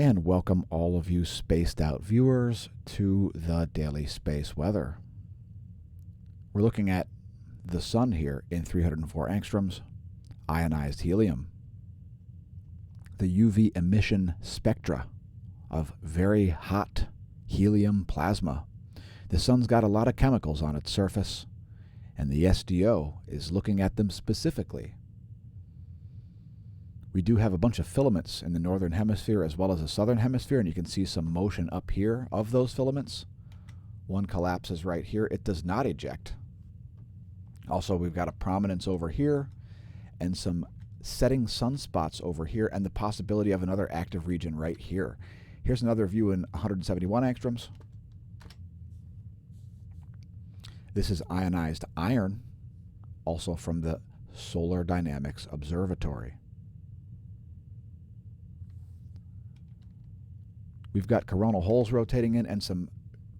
And welcome all of you spaced out viewers to the daily space weather. We're looking at the sun here in 304 angstroms, ionized helium, the UV emission spectra of very hot helium plasma. The sun's got a lot of chemicals on its surface, and the SDO is looking at them specifically. We do have a bunch of filaments in the northern hemisphere as well as the southern hemisphere, and you can see some motion up here of those filaments. One collapses right here. It does not eject. Also, we've got a prominence over here and some setting sunspots over here and the possibility of another active region right here. Here's another view in 171 angstroms. This is ionized iron, also from the Solar Dynamics Observatory. We've got coronal holes rotating in and some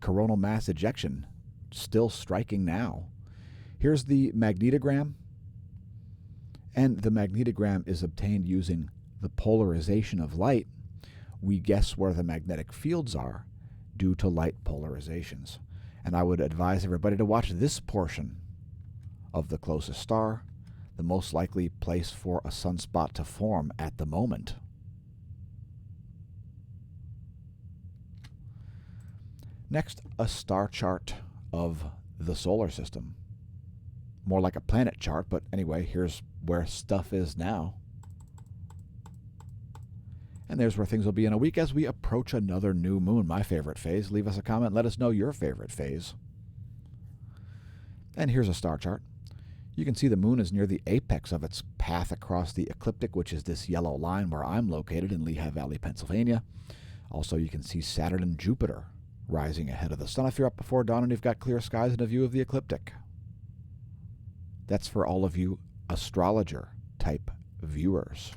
coronal mass ejection still striking now. Here's the magnetogram, and the magnetogram is obtained using the polarization of light. We guess where the magnetic fields are due to light polarizations. And I would advise everybody to watch this portion of the closest star, the most likely place for a sunspot to form at the moment. Next, a star chart of the solar system. More like a planet chart, but anyway, here's where stuff is now. And there's where things will be in a week as we approach another new moon, my favorite phase. Leave us a comment, let us know your favorite phase. And here's a star chart. You can see the moon is near the apex of its path across the ecliptic, which is this yellow line where I'm located in Lehigh Valley, Pennsylvania. Also, you can see Saturn and Jupiter rising ahead of the sun if you're up before dawn and you've got clear skies and a view of the ecliptic. That's for all of you astrologer-type viewers.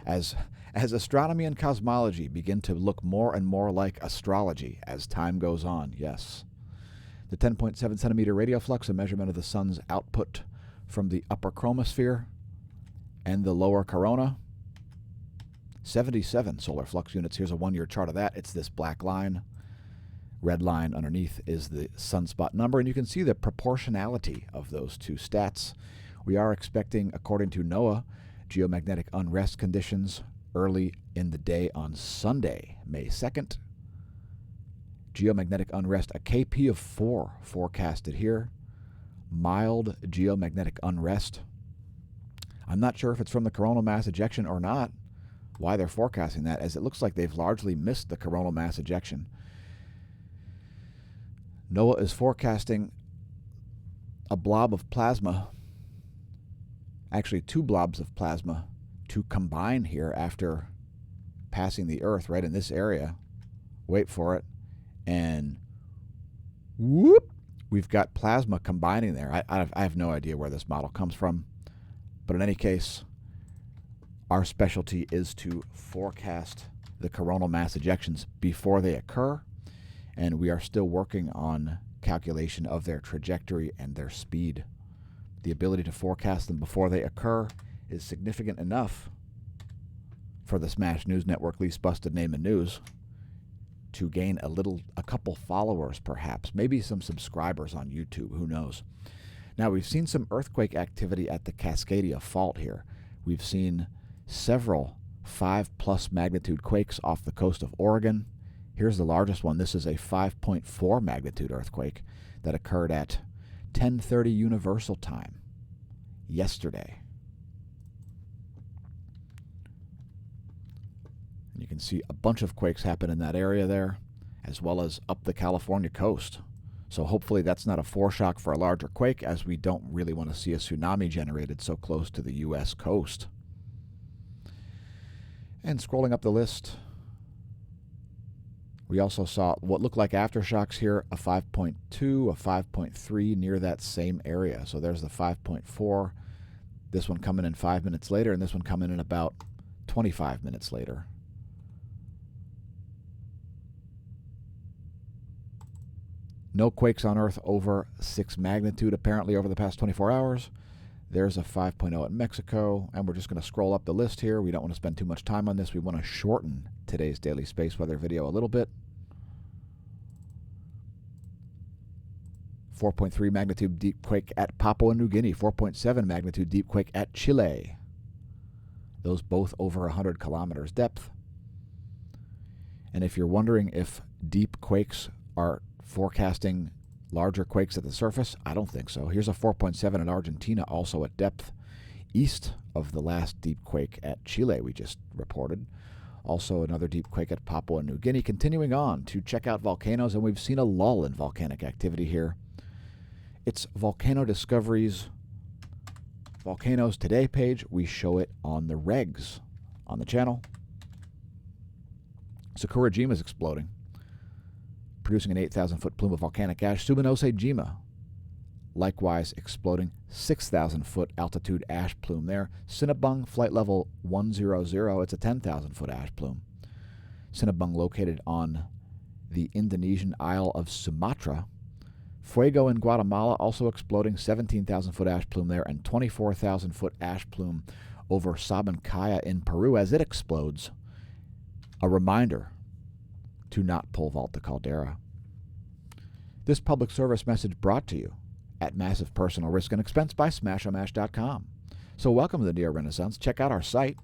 As astronomy and cosmology begin to look more and more like astrology as time goes on, yes. The 10.7 centimeter radial flux, a measurement of the sun's output from the upper chromosphere and the lower corona. 77 solar flux units. Here's a one-year chart of that. It's this black line. Red line underneath is the sunspot number, and you can see the proportionality of those two stats. We are expecting, according to NOAA, geomagnetic unrest conditions early in the day on Sunday, May 2nd. Geomagnetic unrest, a KP of 4 forecasted here. Mild geomagnetic unrest. I'm not sure if it's from the coronal mass ejection or not, why they're forecasting that, as it looks like they've largely missed the coronal mass ejection. NOAA is forecasting a blob of plasma, actually 2 blobs of plasma, to combine here after passing the Earth right in this area. Wait for it. And whoop, we've got plasma combining there. I have no idea where this model comes from. But in any case, our specialty is to forecast the coronal mass ejections before they occur. And we are still working on calculation of their trajectory and their speed. The ability to forecast them before they occur is significant enough for the Smash News Network, least busted name in news, to gain a couple followers perhaps, maybe some subscribers on YouTube, who knows. Now, we've seen some earthquake activity at the Cascadia Fault here. We've seen several 5+ magnitude quakes off the coast of Oregon. Here's the largest one. This is a 5.4 magnitude earthquake that occurred at 10:30 Universal Time yesterday. And you can see a bunch of quakes happen in that area there, as well as up the California coast. So hopefully that's not a foreshock for a larger quake, as we don't really want to see a tsunami generated so close to the U.S. coast. And scrolling up the list, we also saw what looked like aftershocks here, a 5.2, a 5.3 near that same area. So there's the 5.4, this one coming in 5 minutes later, and this one coming in about 25 minutes later. No quakes on Earth over 6 magnitude apparently over the past 24 hours. There's a 5.0 in Mexico, and we're just going to scroll up the list here. We don't want to spend too much time on this. We want to shorten today's daily space weather video a little bit. 4.3 magnitude deep quake at Papua New Guinea, 4.7 magnitude deep quake at Chile. Those both over 100 kilometers depth. And if you're wondering if deep quakes are forecasting larger quakes at the surface, I don't think so. Here's a 4.7 in Argentina, also at depth east of the last deep quake at Chile we just reported. Also another deep quake at Papua New Guinea. Continuing on to check out volcanoes, and we've seen a lull in volcanic activity here. It's Volcano Discovery's Volcanoes Today page. We show it on the regs on the channel. Sakurajima is exploding, producing an 8,000-foot plume of volcanic ash. Suminosejima, likewise exploding, 6,000-foot altitude ash plume there. Sinabung, flight level 100, it's a 10,000-foot ash plume. Sinabung located on the Indonesian Isle of Sumatra. Fuego in Guatemala also exploding, 17,000-foot ash plume there, and 24,000-foot ash plume over Sabancaya in Peru as it explodes. A reminder to not pole vault the caldera. This public service message brought to you at massive personal risk and expense by smAsho.com. So welcome to the Neo Renaissance. Check out our site,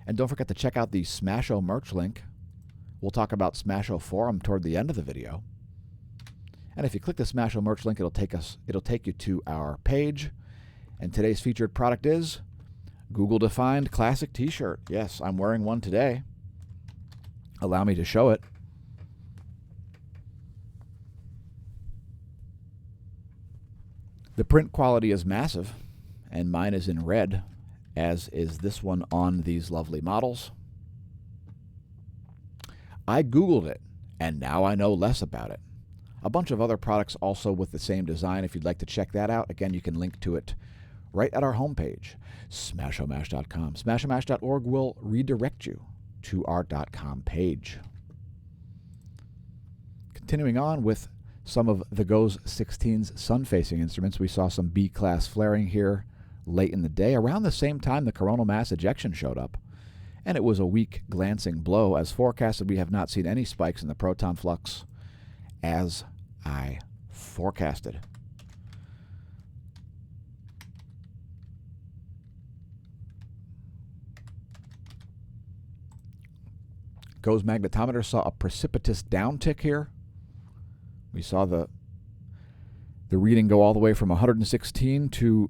and don't forget to check out the smAsho merch link. We'll talk about smAsho Forum toward the end of the video. And if you click the smAsho merch link, it'll take you to our page. And today's featured product is Google Defined Classic T-shirt. Yes, I'm wearing one today. Allow me to show it. The print quality is massive, and mine is in red, as is this one on these lovely models. I Googled it, and now I know less about it. A bunch of other products also with the same design. If you'd like to check that out, again, you can link to it right at our homepage, smAshomash.com. Smashamash.org will redirect you to our .com page. Continuing on with some of the GOES 16's sun-facing instruments, we saw some B-class flaring here late in the day. Around the same time, the coronal mass ejection showed up, and it was a weak glancing blow. As forecasted, we have not seen any spikes in the proton flux as I forecasted. GOES magnetometer saw a precipitous downtick here. We saw the reading go all the way from 116 to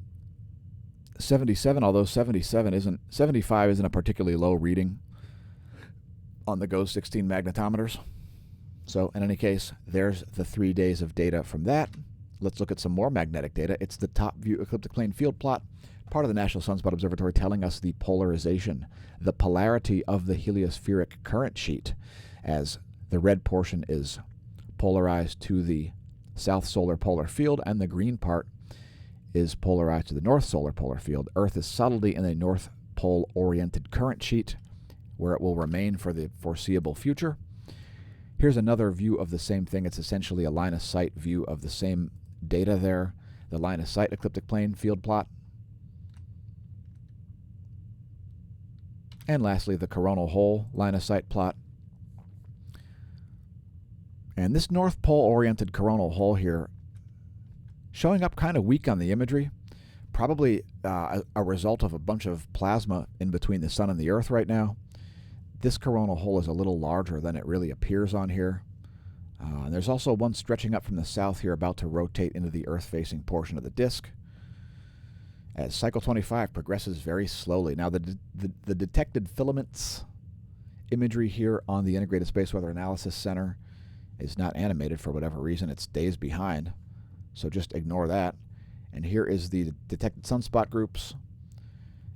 77, although 75 isn't a particularly low reading on the GOES 16 magnetometers. So in any case, there's the 3 days of data from that. Let's look at some more magnetic data. It's the top view ecliptic plane field plot, part of the National Sunspot Observatory, telling us the polarization, the polarity of the heliospheric current sheet, as the red portion is polarized to the south solar polar field, and the green part is polarized to the north solar polar field. Earth is solidly in a north pole-oriented current sheet, where it will remain for the foreseeable future. Here's another view of the same thing. It's essentially a line-of-sight view of the same data there. The line-of-sight ecliptic plane field plot. And lastly, the coronal hole line-of-sight plot. And this North Pole-oriented coronal hole here, showing up kind of weak on the imagery, probably a result of a bunch of plasma in between the sun and the Earth right now. This coronal hole is a little larger than it really appears on here. And there's also one stretching up from the south here, about to rotate into the Earth-facing portion of the disk, as cycle 25 progresses very slowly. Now, the detected filaments imagery here on the Integrated Space Weather Analysis Center is not animated for whatever reason. It's days behind, so just ignore that. And here is the detected sunspot groups,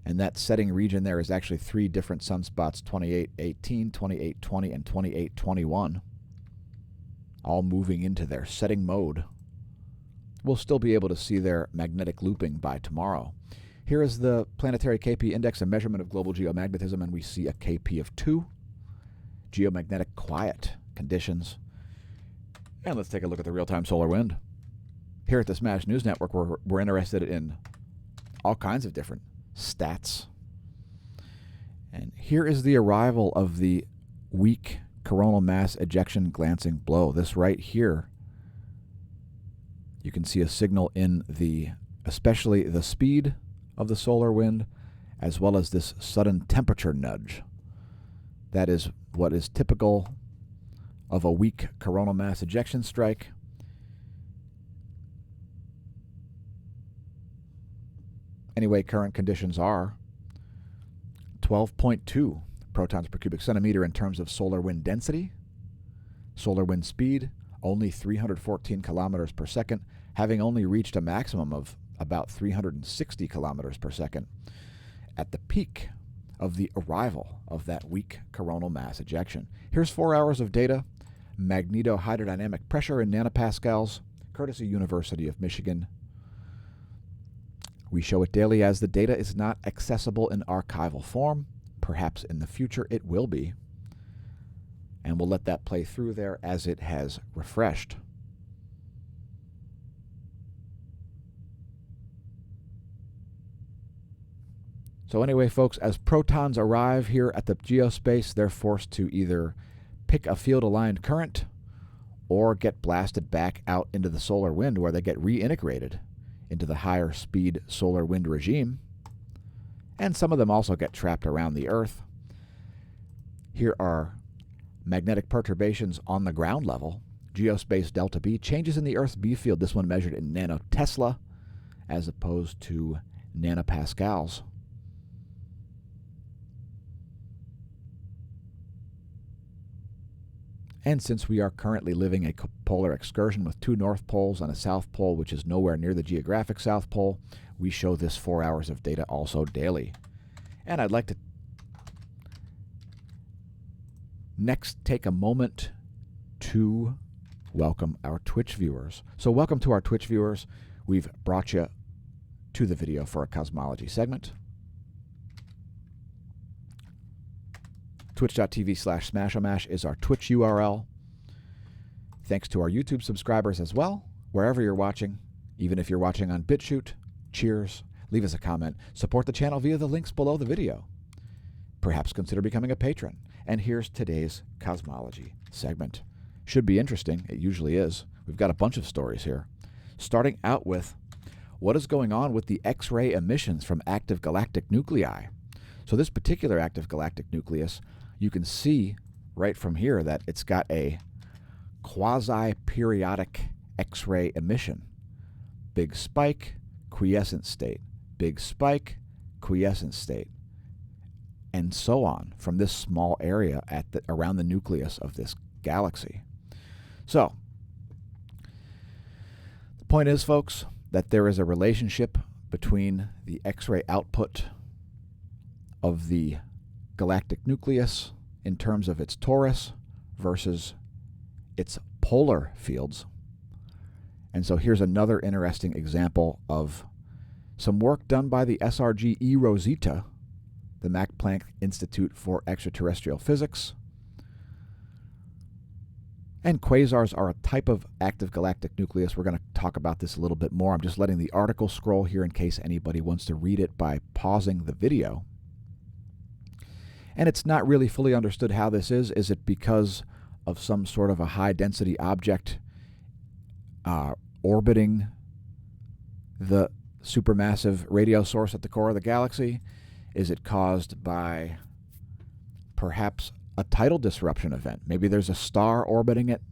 and that setting region there is actually 3 different sunspots, 2818, 2820, and 2821, all moving into their setting mode. We'll still be able to see their magnetic looping by tomorrow. Here is the planetary KP index, a measurement of global geomagnetism, and we see a KP of 2. Geomagnetic quiet conditions. And let's take a look at the real-time solar wind. Here at the Smash News Network, we're interested in all kinds of different stats. And here is the arrival of the weak coronal mass ejection glancing blow. This right here, you can see a signal in especially the speed of the solar wind, as well as this sudden temperature nudge. That is what is typical of a weak coronal mass ejection strike. Anyway, current conditions are 12.2 protons per cubic centimeter in terms of solar wind density. Solar wind speed, only 314 kilometers per second, having only reached a maximum of about 360 kilometers per second at the peak of the arrival of that weak coronal mass ejection. Here's 4 hours of data. Magnetohydrodynamic pressure in nanopascals, courtesy University of Michigan. We show it daily as the data is not accessible in archival form. Perhaps in the future it will be. And we'll let that play through there as it has refreshed. So anyway, folks, as protons arrive here at the geospace, they're forced to either pick a field-aligned current or get blasted back out into the solar wind, where they get reintegrated into the higher speed solar wind regime. And some of them also get trapped around the Earth. Here are magnetic perturbations on the ground level. Geospace delta B, changes in the Earth's B field, this one measured in nanotesla as opposed to nanopascals. And since we are currently living a polar excursion with 2 north poles and a south pole, which is nowhere near the geographic south pole, we show this 4 hours of data also daily. And I'd like to next take a moment to welcome our Twitch viewers. So welcome to our Twitch viewers. We've brought you to the video for a cosmology segment. Twitch.tv/smAsho is our Twitch URL. Thanks to our YouTube subscribers as well, wherever you're watching, even if you're watching on BitChute. Cheers. Leave us a comment. Support the channel via the links below the video. Perhaps consider becoming a patron. And here's today's cosmology segment. Should be interesting. It usually is. We've got a bunch of stories here. Starting out with what is going on with the X-ray emissions from active galactic nuclei. So this particular active galactic nucleus, you can see right from here that it's got a quasi-periodic X-ray emission. Big spike, quiescent state. Big spike, quiescent state. And so on from this small area around the nucleus of this galaxy. So, the point is, folks, that there is a relationship between the X-ray output of the galactic nucleus in terms of its torus versus its polar fields. And so here's another interesting example of some work done by the SRG eROSITA, the Max Planck Institute for Extraterrestrial Physics. And quasars are a type of active galactic nucleus. We're going to talk about this a little bit more. I'm just letting the article scroll here in case anybody wants to read it by pausing the video. And it's not really fully understood how this is. Is it because of some sort of a high-density object orbiting the supermassive radio source at the core of the galaxy? Is it caused by perhaps a tidal disruption event? Maybe there's a star orbiting it,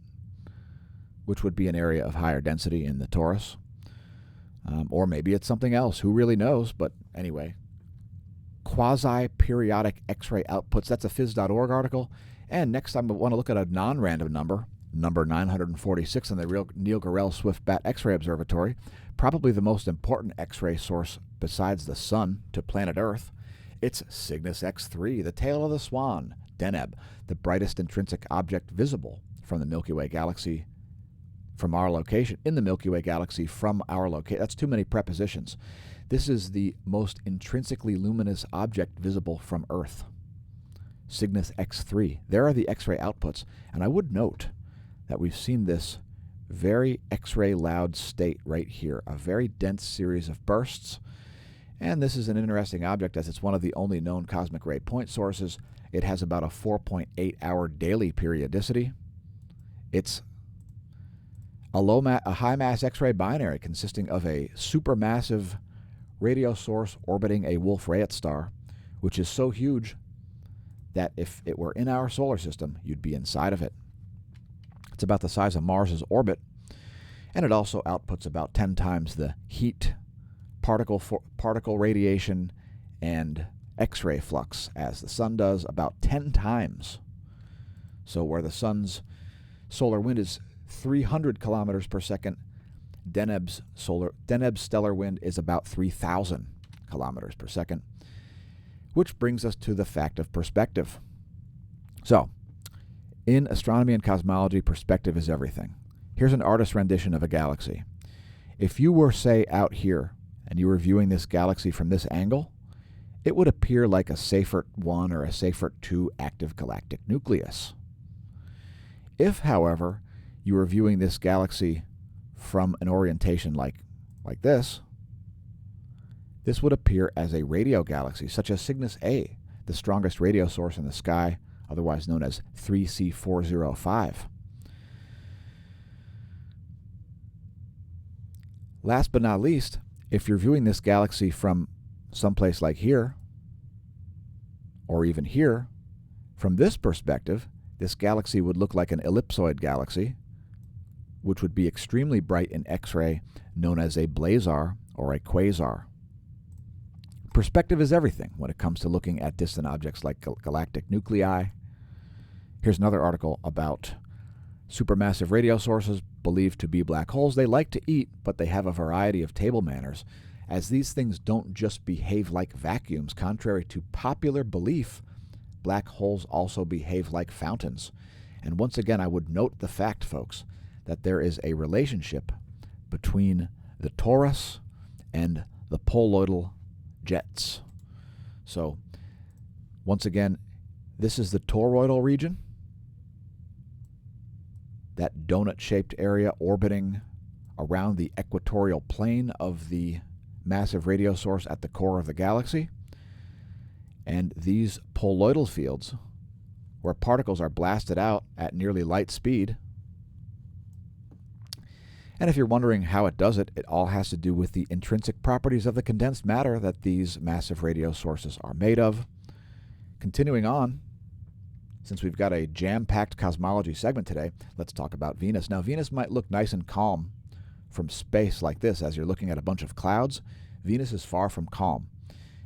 which would be an area of higher density in the torus. Or maybe it's something else. Who really knows? But anyway, quasi-periodic X-ray outputs. That's a phys.org article. And next time I want to look at a non-random number 946 in the Neil Gorell Swift-Bat X-ray Observatory, probably the most important X-ray source besides the Sun to planet Earth. It's Cygnus X3, the tail of the swan, Deneb, the brightest intrinsic object visible from the Milky Way galaxy, from our location, in the Milky Way galaxy, from our location. That's too many prepositions. This is the most intrinsically luminous object visible from Earth. Cygnus X3. There are the X-ray outputs. And I would note that we've seen this very X-ray loud state right here, a very dense series of bursts. And this is an interesting object as it's one of the only known cosmic ray point sources. It has about a 4.8-hour daily periodicity. It's a high-mass X-ray binary consisting of a supermassive radio source orbiting a Wolf-Rayet star, which is so huge that if it were in our solar system, you'd be inside of it. It's about the size of Mars's orbit, and it also outputs about 10 times the heat, particle radiation, and X-ray flux as the Sun does, about 10 times. So where the Sun's solar wind is 300 kilometers per second, Deneb's stellar wind is about 3,000 kilometers per second, which brings us to the fact of perspective. So, in astronomy and cosmology, perspective is everything. Here's an artist's rendition of a galaxy. If you were, say, out here, and you were viewing this galaxy from this angle, it would appear like a Seyfert 1 or a Seyfert 2 active galactic nucleus. If, however, you were viewing this galaxy from an orientation like this would appear as a radio galaxy, such as Cygnus A, the strongest radio source in the sky, otherwise known as 3C405. Last but not least, if you're viewing this galaxy from someplace like here, or even here, from this perspective, this galaxy would look like an ellipsoid galaxy, which would be extremely bright in X-ray, known as a blazar or a quasar. Perspective is everything when it comes to looking at distant objects like galactic nuclei. Here's another article about supermassive radio sources believed to be black holes. They like to eat, but they have a variety of table manners, as these things don't just behave like vacuums. Contrary to popular belief, black holes also behave like fountains. And once again, I would note the fact, folks, that there is a relationship between the torus and the poloidal jets. So, once again, this is the toroidal region, that donut-shaped area orbiting around the equatorial plane of the massive radio source at the core of the galaxy. And these poloidal fields, where particles are blasted out at nearly light speed. And if you're wondering how it does it, it all has to do with the intrinsic properties of the condensed matter that these massive radio sources are made of. Continuing on, since we've got a jam-packed cosmology segment today, let's talk about Venus. Now, Venus might look nice and calm from space like this as you're looking at a bunch of clouds. Venus is far from calm.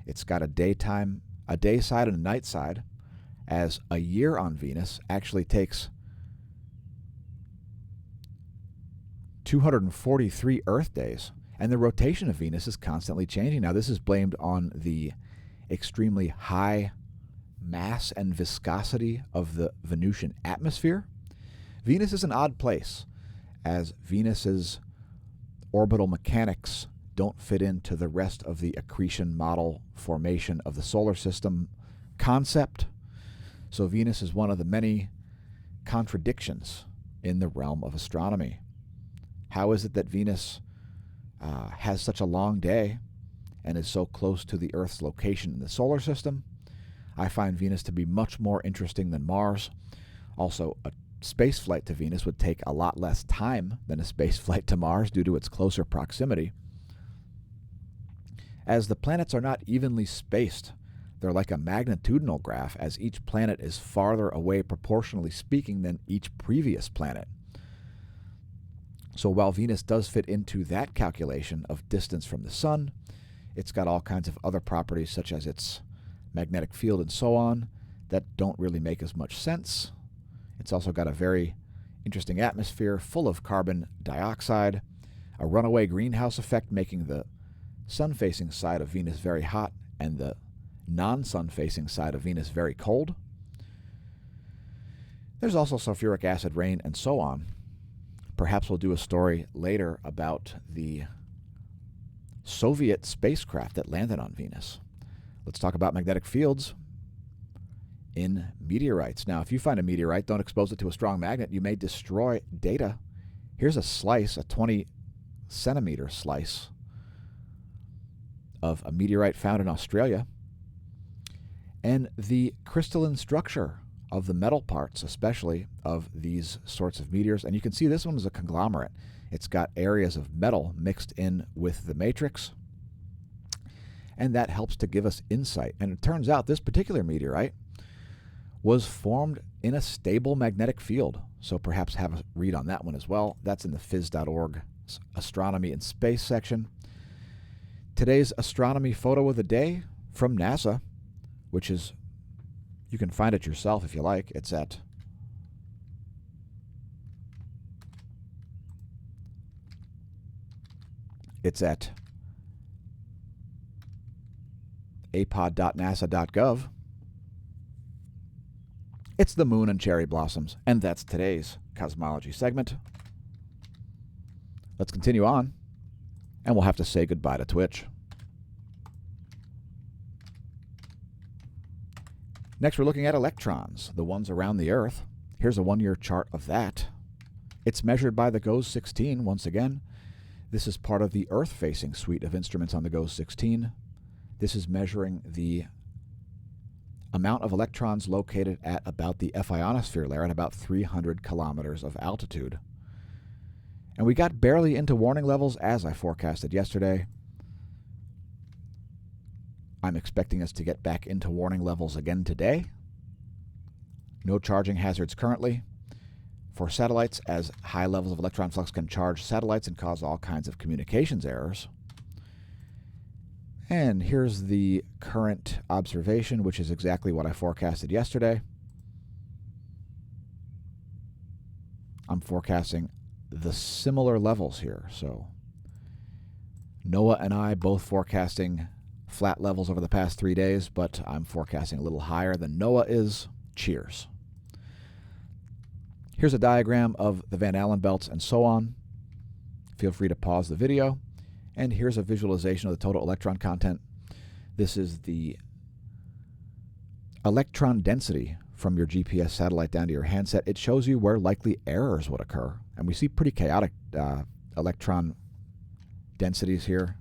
It's got a day side and a night side, as a year on Venus actually takes 243 Earth days, and the rotation of Venus is constantly changing. Now, this is blamed on the extremely high mass and viscosity of the Venusian atmosphere. Venus is an odd place, as Venus's orbital mechanics don't fit into the rest of the accretion model formation of the solar system concept. So Venus is one of the many contradictions in the realm of astronomy. How is it that Venus has such a long day and is so close to the Earth's location in the solar system? I find Venus to be much more interesting than Mars. Also, a space flight to Venus would take a lot less time than a space flight to Mars due to its closer proximity. As the planets are not evenly spaced, they're like a magnitudinal graph, as each planet is farther away proportionally speaking than each previous planet. So while Venus does fit into that calculation of distance from the Sun, it's got all kinds of other properties such as its magnetic field and so on that don't really make as much sense. It's also got a very interesting atmosphere full of carbon dioxide, a runaway greenhouse effect making the sun-facing side of Venus very hot and the non-sun-facing side of Venus very cold. There's also sulfuric acid rain and so on. Perhaps we'll do a story later about the Soviet spacecraft that landed on Venus. Let's talk about magnetic fields in meteorites. Now, if you find a meteorite, don't expose it to a strong magnet. You may destroy data. Here's a slice, a 20 centimeter slice of a meteorite found in Australia, and the crystalline structure of the metal parts, especially of these sorts of meteors. And you can see this one is a conglomerate. It's got areas of metal mixed in with the matrix, and that helps to give us insight. And it turns out this particular meteorite was formed in a stable magnetic field. So perhaps have a read on that one as well. That's in the phys.org Astronomy and Space section. Today's astronomy photo of the day from NASA, which is, you can find it yourself if you like. It's at apod.nasa.gov. It's the moon and cherry blossoms, and that's today's cosmology segment. Let's continue on, and we'll have to say goodbye to Twitch. Next, we're looking at electrons, the ones around the Earth. Here's a one-year chart of that. It's measured by the GOES 16, once again. This is part of the Earth-facing suite of instruments on the GOES 16. This is measuring the amount of electrons located at about the F ionosphere layer at about 300 kilometers of altitude. And we got barely into warning levels as I forecasted yesterday. I'm expecting us to get back into warning levels again today. No charging hazards currently for satellites, as high levels of electron flux can charge satellites and cause all kinds of communications errors. And here's the current observation, which is exactly what I forecasted yesterday. I'm forecasting the similar levels here. So NOAA and I both forecasting flat levels over the past 3 days, but I'm forecasting a little higher than NOAA is. Cheers. Here's a diagram of the Van Allen belts and so on. Feel free to pause the video. And here's a visualization of the total electron content. This is the electron density from your GPS satellite down to your handset. It shows you where likely errors would occur. And we see pretty chaotic electron densities here.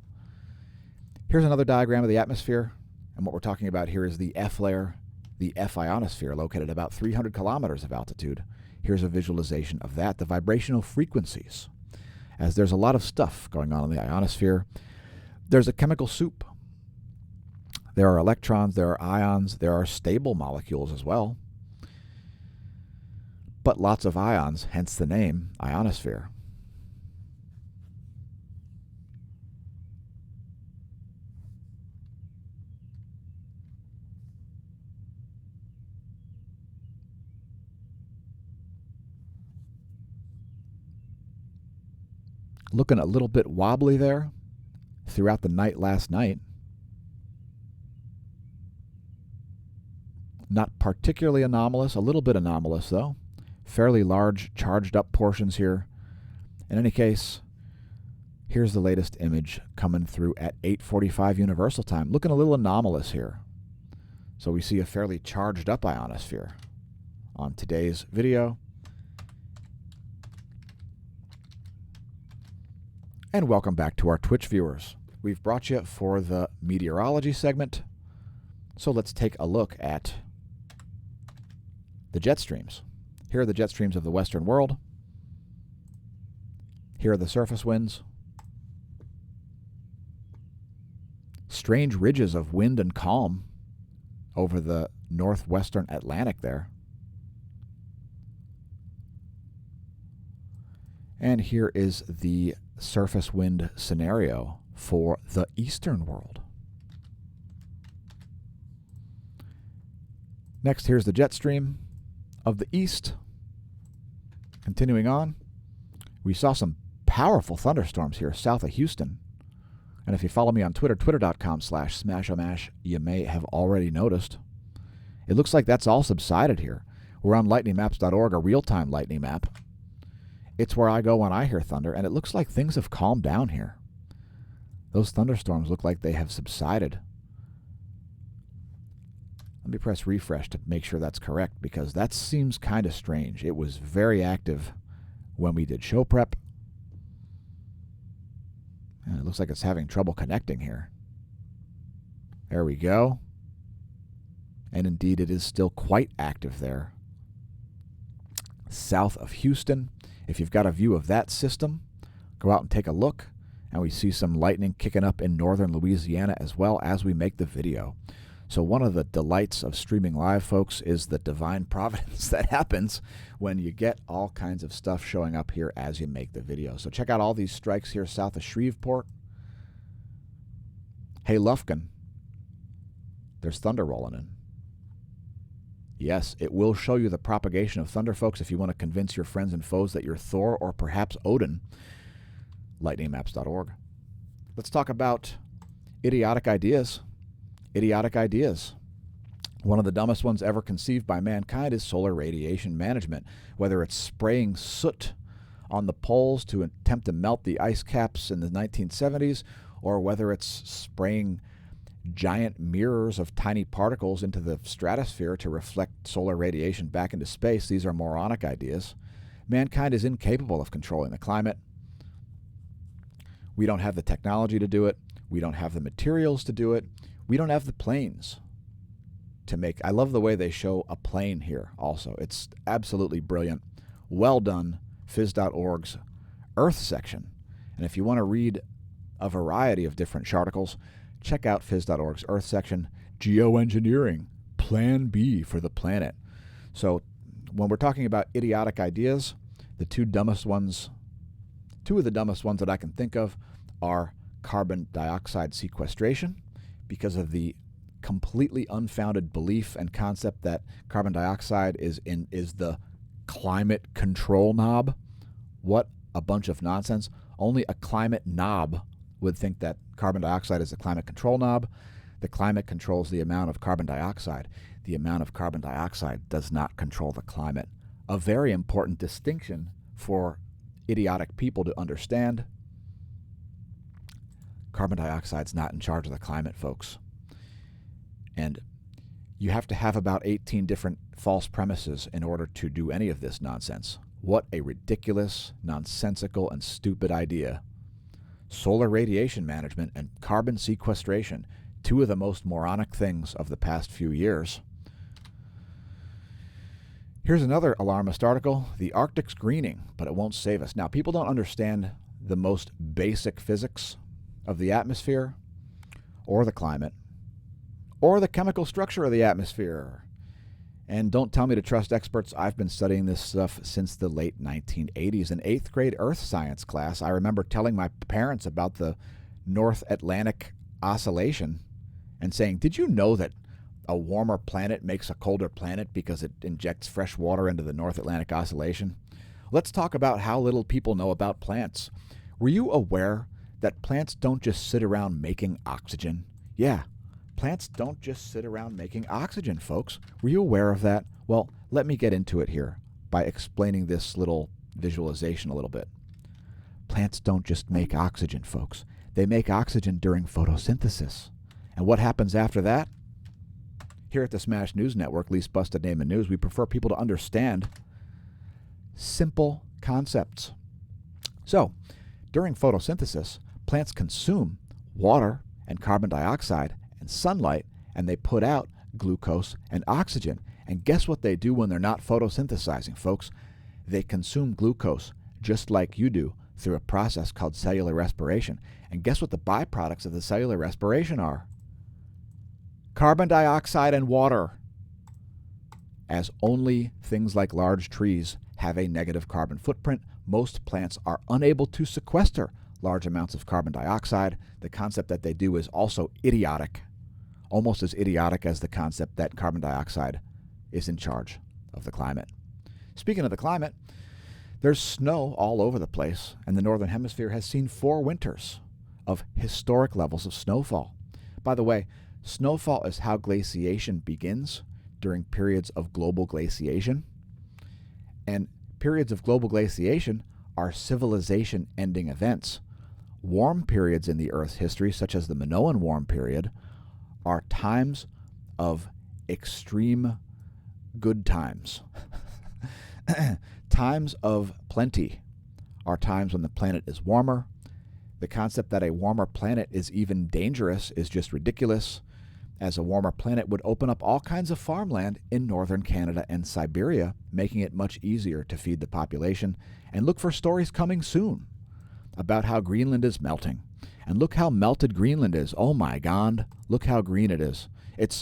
Here's another diagram of the atmosphere. And what we're talking about here is the F layer, the F ionosphere, located at about 300 kilometers of altitude. Here's a visualization of that, the vibrational frequencies. As there's a lot of stuff going on in the ionosphere. There's a chemical soup. There are electrons, there are ions, there are stable molecules as well. But lots of ions, hence the name ionosphere. Looking a little bit wobbly there throughout the night last night. Not particularly anomalous, a little bit anomalous though. Fairly large charged up portions here. In any case, here's the latest image coming through at 8:45 Universal Time. Looking a little anomalous here. So we see a fairly charged up ionosphere on today's video. And welcome back to our Twitch viewers. We've brought you for the meteorology segment. So let's take a look at the jet streams. Here are the jet streams of the Western world. Here are the surface winds. Strange ridges of wind and calm over the northwestern Atlantic there. And here is the surface wind scenario for the eastern world. Next, here's the jet stream of the east. Continuing on, we saw some powerful thunderstorms here south of Houston. And if you follow me on Twitter, twitter.com/smAshomash, you may have already noticed. It looks like that's all subsided here. We're on lightningmaps.org, a real-time lightning map. It's where I go when I hear thunder, and it looks like things have calmed down here. Those thunderstorms look like they have subsided. Let me press refresh to make sure that's correct, because that seems kind of strange. It was very active when we did show prep. And it looks like it's having trouble connecting here. There we go. And indeed, it is still quite active there. South of Houston. If you've got a view of that system, go out and take a look. And we see some lightning kicking up in northern Louisiana as well as we make the video. So one of the delights of streaming live, folks, is the divine providence that happens when you get all kinds of stuff showing up here as you make the video. So check out all these strikes here south of Shreveport. Hey, Lufkin, there's thunder rolling in. Yes, it will show you the propagation of thunder, folks, if you want to convince your friends and foes that you're Thor or perhaps Odin. lightningmaps.org. Let's talk about idiotic ideas. Idiotic ideas. One of the dumbest ones ever conceived by mankind is solar radiation management. Whether it's spraying soot on the poles to attempt to melt the ice caps in the 1970s, or whether it's spraying giant mirrors of tiny particles into the stratosphere to reflect solar radiation back into space, these are moronic ideas. Mankind is incapable of controlling the climate. We don't have the technology to do it. We don't have the materials to do it. We don't have the planes to make. I love the way they show a plane here also. It's absolutely brilliant. Well done, phys.org's Earth section. And if you want to read a variety of different charticles, check out phys.org's Earth section, Geoengineering, Plan B for the planet. So when we're talking about idiotic ideas, the two of the dumbest ones that I can think of are carbon dioxide sequestration, because of the completely unfounded belief and concept that carbon dioxide is the climate control knob. What a bunch of nonsense. Only a climate knob would think that carbon dioxide is the climate control knob. The climate controls the amount of carbon dioxide. The amount of carbon dioxide does not control the climate. A very important distinction for idiotic people to understand. Carbon dioxide's not in charge of the climate, folks. And you have to have about 18 different false premises in order to do any of this nonsense. What a ridiculous, nonsensical, and stupid idea. Solar radiation management and carbon sequestration, two of the most moronic things of the past few years. Here's another alarmist article. The Arctic's greening, but it won't save us. Now, people don't understand the most basic physics of the atmosphere or the climate or the chemical structure of the atmosphere. And don't tell me to trust experts. I've been studying this stuff since the late 1980s. In 8th grade earth science class, I remember telling my parents about the North Atlantic Oscillation and saying, did you know that a warmer planet makes a colder planet because it injects fresh water into the North Atlantic Oscillation? Let's talk about how little people know about plants. Were you aware that plants don't just sit around making oxygen? Yeah, plants don't just sit around making oxygen, folks. Were you aware of that? Well, let me get into it here by explaining this little visualization a little bit. Plants don't just make oxygen, folks. They make oxygen during photosynthesis. And what happens after that? Here at the Smash News Network, least busted name in news, we prefer people to understand simple concepts. So, during photosynthesis, plants consume water and carbon dioxide and sunlight, and they put out glucose and oxygen. And guess what they do when they're not photosynthesizing, folks? They consume glucose just like you do through a process called cellular respiration. And guess what the byproducts of the cellular respiration are? Carbon dioxide and water. As only things like large trees have a negative carbon footprint, most plants are unable to sequester large amounts of carbon dioxide. The concept that they do is also idiotic, almost as idiotic as the concept that carbon dioxide is in charge of the climate. Speaking of the climate, there's snow all over the place, and the Northern Hemisphere has seen 4 winters of historic levels of snowfall. By the way, snowfall is how glaciation begins during periods of global glaciation. And periods of global glaciation are civilization-ending events. Warm periods in the Earth's history, such as the Minoan warm period, are times of extreme good times. Times of plenty are times when the planet is warmer. The concept that a warmer planet is even dangerous is just ridiculous. as a warmer planet would open up all kinds of farmland in northern Canada and Siberia, making it much easier to feed the population. And look for stories coming soon about how Greenland is melting. And look how melted Greenland is. Oh my God, look how green it is. There's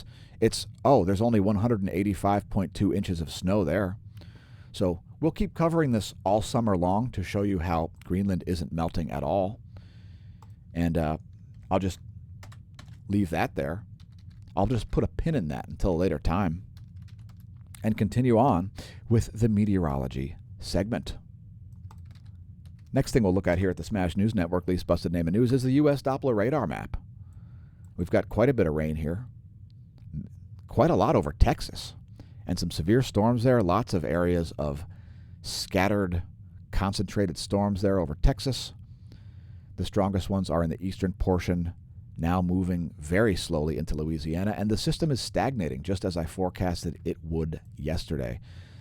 only 185.2 inches of snow there. So we'll keep covering this all summer long to show you how Greenland isn't melting at all. And I'll just leave that there. I'll just put a pin in that until a later time and continue on with the meteorology segment. Next thing we'll look at here at the Smash News Network, least busted name of news, is the U.S. Doppler radar map. We've got quite a bit of rain here, quite a lot over Texas, and some severe storms there, lots of areas of scattered, concentrated storms there over Texas. The strongest ones are in the eastern portion, now moving very slowly into Louisiana, and the system is stagnating, just as I forecasted it would yesterday.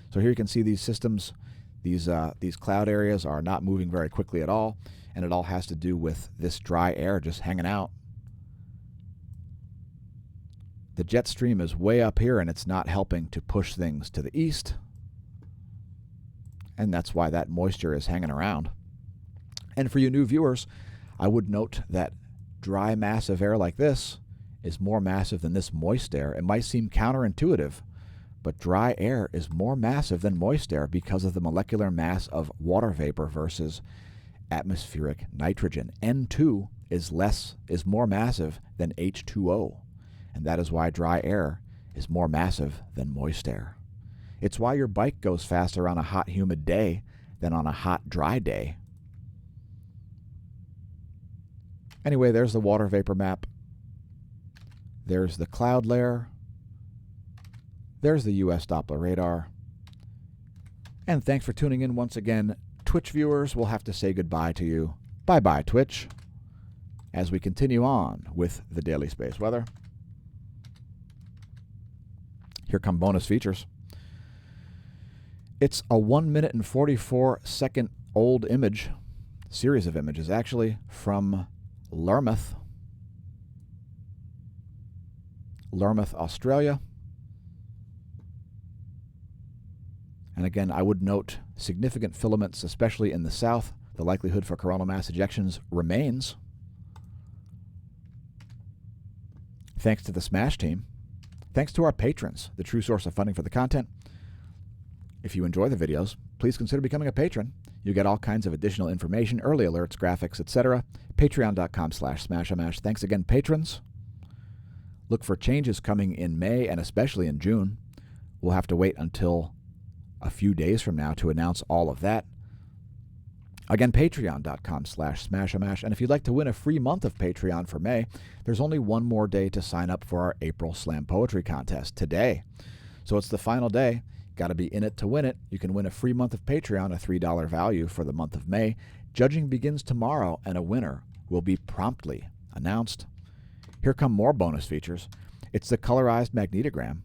So here you can see these systems, these cloud areas are not moving very quickly at all, and it all has to do with this dry air just hanging out. The jet stream is way up here, and it's not helping to push things to the east, and that's why that moisture is hanging around. And for you new viewers, I would note that dry, massive air like this is more massive than this moist air. It might seem counterintuitive, but dry air is more massive than moist air because of the molecular mass of water vapor versus atmospheric nitrogen. N2 is more massive than H2O, and that is why dry air is more massive than moist air. It's why your bike goes faster on a hot, humid day than on a hot, dry day. Anyway, there's the water vapor map. There's the cloud layer. There's the U.S. Doppler radar. And thanks for tuning in once again. Twitch viewers, we'll have to say goodbye to you. Bye-bye, Twitch, as we continue on with the daily space weather. Here come bonus features. It's a 1 minute and 44 second old image, series of images actually, from Lurmouth, Australia. And again, I would note significant filaments, especially in the south. The likelihood for coronal mass ejections remains. Thanks to the Smash team. Thanks to our patrons, the true source of funding for the content. If you enjoy the videos, please consider becoming a patron. You get all kinds of additional information, early alerts, graphics, etc. Patreon.com/smashamash. Thanks again, patrons. Look for changes coming in May and especially in June. We'll have to wait until a few days from now to announce all of that. Again, patreon.com/smashamash. And if you'd like to win a free month of Patreon for May, there's only one more day to sign up for our April Slam Poetry Contest, today. So it's the final day. Got to be in it to win it. You can win a free month of Patreon, a $3 value for the month of May. Judging begins tomorrow, and a winner will be promptly announced. Here come more bonus features. It's the colorized magnetogram.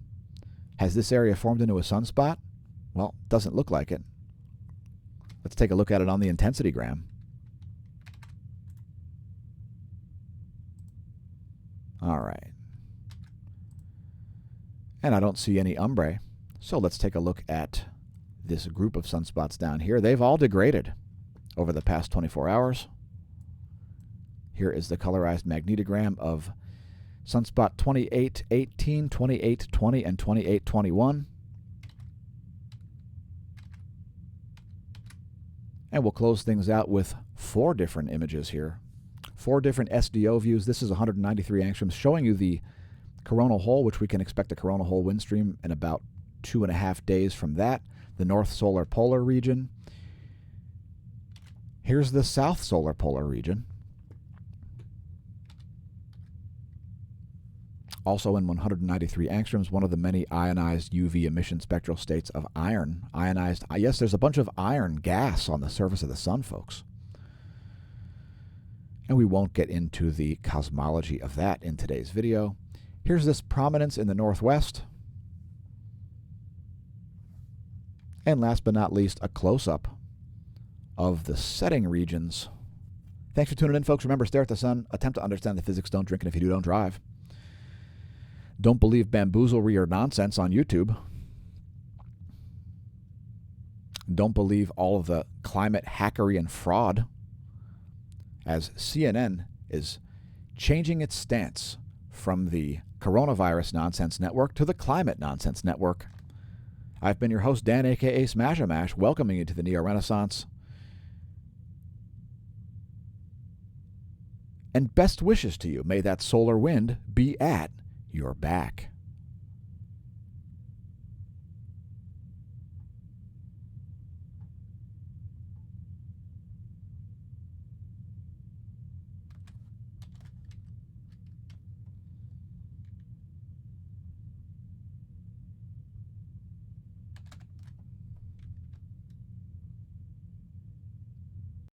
Has this area formed into a sunspot? Well, doesn't look like it. Let's take a look at it on the intensitygram. All right. And I don't see any umbre. So let's take a look at this group of sunspots down here. They've all degraded over the past 24 hours. Here is the colorized magnetogram of sunspot 2818, 2820, and 2821. And we'll close things out with 4 different images here. 4 different SDO views. This is 193 angstroms, showing you the coronal hole, which we can expect a coronal hole wind stream in about 2.5 days from that. The north solar polar region. Here's the south solar polar region. Also in 193 angstroms, one of the many ionized UV emission spectral states of iron. Ionized, yes, there's a bunch of iron gas on the surface of the sun, folks. And we won't get into the cosmology of that in today's video. Here's this prominence in the northwest. And last but not least, a close-up of the setting regions. Thanks for tuning in, folks. Remember, stare at the sun, attempt to understand the physics, don't drink, and if you do, don't drive. Don't believe bamboozlery or nonsense on YouTube. Don't believe all of the climate hackery and fraud, as CNN is changing its stance from the coronavirus nonsense network to the climate nonsense network. I've been your host, Dan, a.k.a. smAsho, welcoming you to the Neo-Renaissance. And best wishes to you. May that solar wind be at your back.